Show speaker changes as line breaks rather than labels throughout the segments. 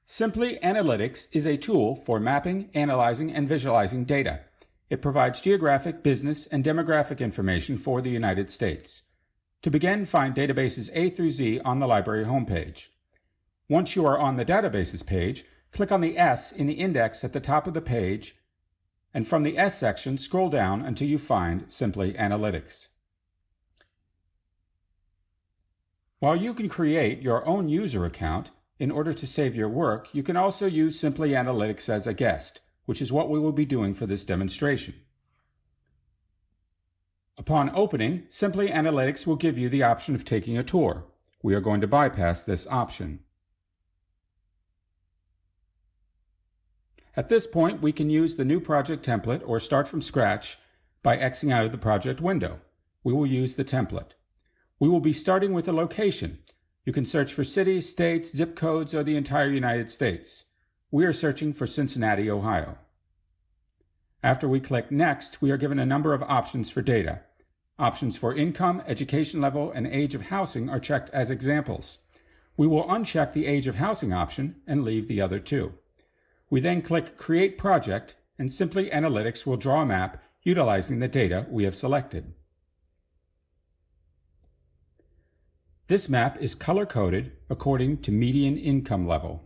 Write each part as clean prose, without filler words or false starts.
Simply Analytics is a tool for mapping, analyzing, and visualizing data. It provides geographic, business, and demographic information for the United States. To begin, find databases A through Z on the library homepage. Once you are on the Databases page, click on the S in the index at the top of the page, and from the S section, scroll down until you find Simply Analytics. While you can create your own user account, in order to save your work, you can also use Simply Analytics as a guest, which is what we will be doing for this demonstration. Upon opening, Simply Analytics will give you the option of taking a tour. We are going to bypass this option. At this point, we can use the new project template or start from scratch by Xing out of the project window. We will use the template. We will be starting with a location. You can search for cities, states, zip codes, or the entire United States. We are searching for Cincinnati, Ohio. After we click Next, we are given a number of options for data. Options for income, education level, and age of housing are checked as examples. We will uncheck the age of housing option and leave the other two. We then click Create Project, and Simply Analytics will draw a map utilizing the data we have selected. This map is color-coded according to median income level.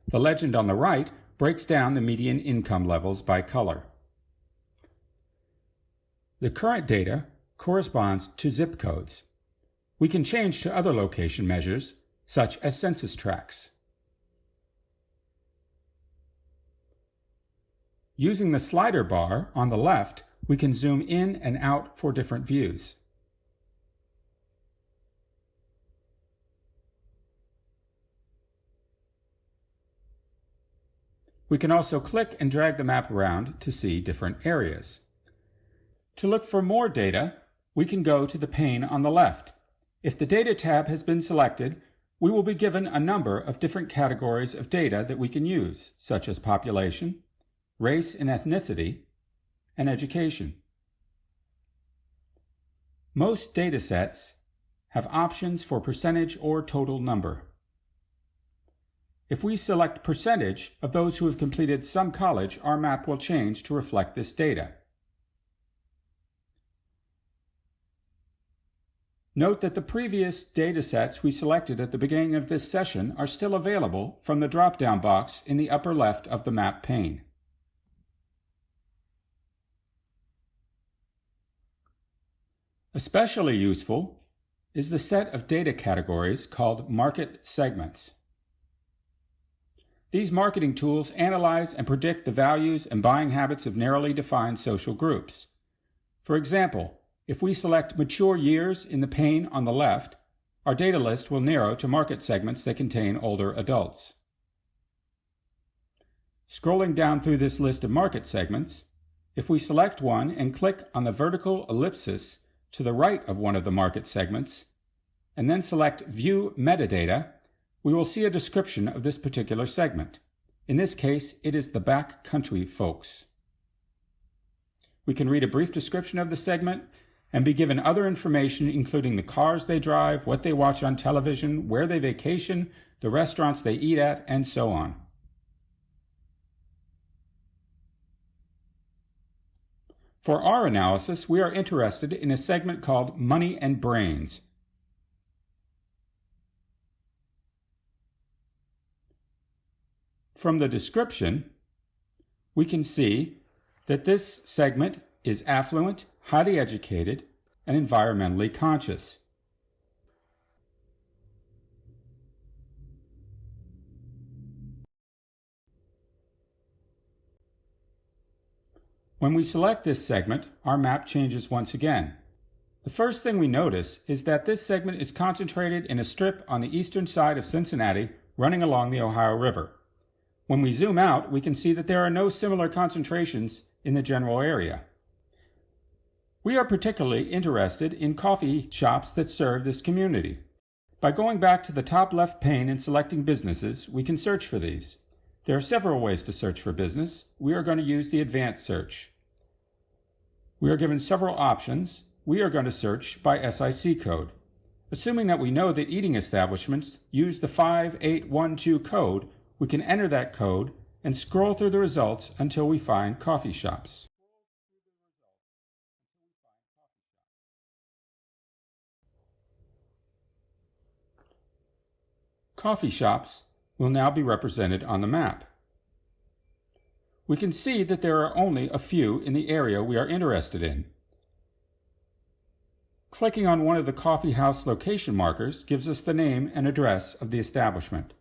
The legend on the right breaks down the median income levels by color. The current data corresponds to zip codes. We can change to other location measures, such as census tracts. Using the slider bar on the left, we can zoom in and out for different views. We can also click and drag the map around to see different areas. To look for more data, we can go to the pane on the left. If the Data tab has been selected, we will be given a number of different categories of data that we can use, such as population, race and ethnicity, and education. Most data sets have options for percentage or total number. If we select percentage of those who have completed some college, our map will change to reflect this data. Note that the previous data sets we selected at the beginning of this session are still available from the drop-down box in the upper left of the map pane. Especially useful is the set of data categories called market segments. These marketing tools analyze and predict the values and buying habits of narrowly defined social groups. For example, if we select mature years in the pane on the left, our data list will narrow to market segments that contain older adults. Scrolling down through this list of market segments, if we select one and click on the vertical ellipsis to the right of one of the market segments, and then select View Metadata, we will see a description of this particular segment. In this case, it is the backcountry folks. We can read a brief description of the segment and be given other information including the cars they drive, what they watch on television, where they vacation, the restaurants they eat at, and so on. For our analysis, we are interested in a segment called Money and Brains. From the description, we can see that this segment is affluent, highly educated, and environmentally conscious. When we select this segment, our map changes once again. The first thing we notice is that this segment is concentrated in a strip on the eastern side of Cincinnati running along the Ohio River. When we zoom out, we can see that there are no similar concentrations in the general area. We are particularly interested in coffee shops that serve this community. By going back to the top left pane and selecting businesses, we can search for these. There are several ways to search for business. We are going to use the advanced search. We are given several options. We are going to search by SIC code. Assuming that we know that eating establishments use the 5812 code, we can enter that code and scroll through the results until we find coffee shops. Coffee shops will now be represented on the map. We can see that there are only a few in the area we are interested in. Clicking on one of the coffee house location markers gives us the name and address of the establishment.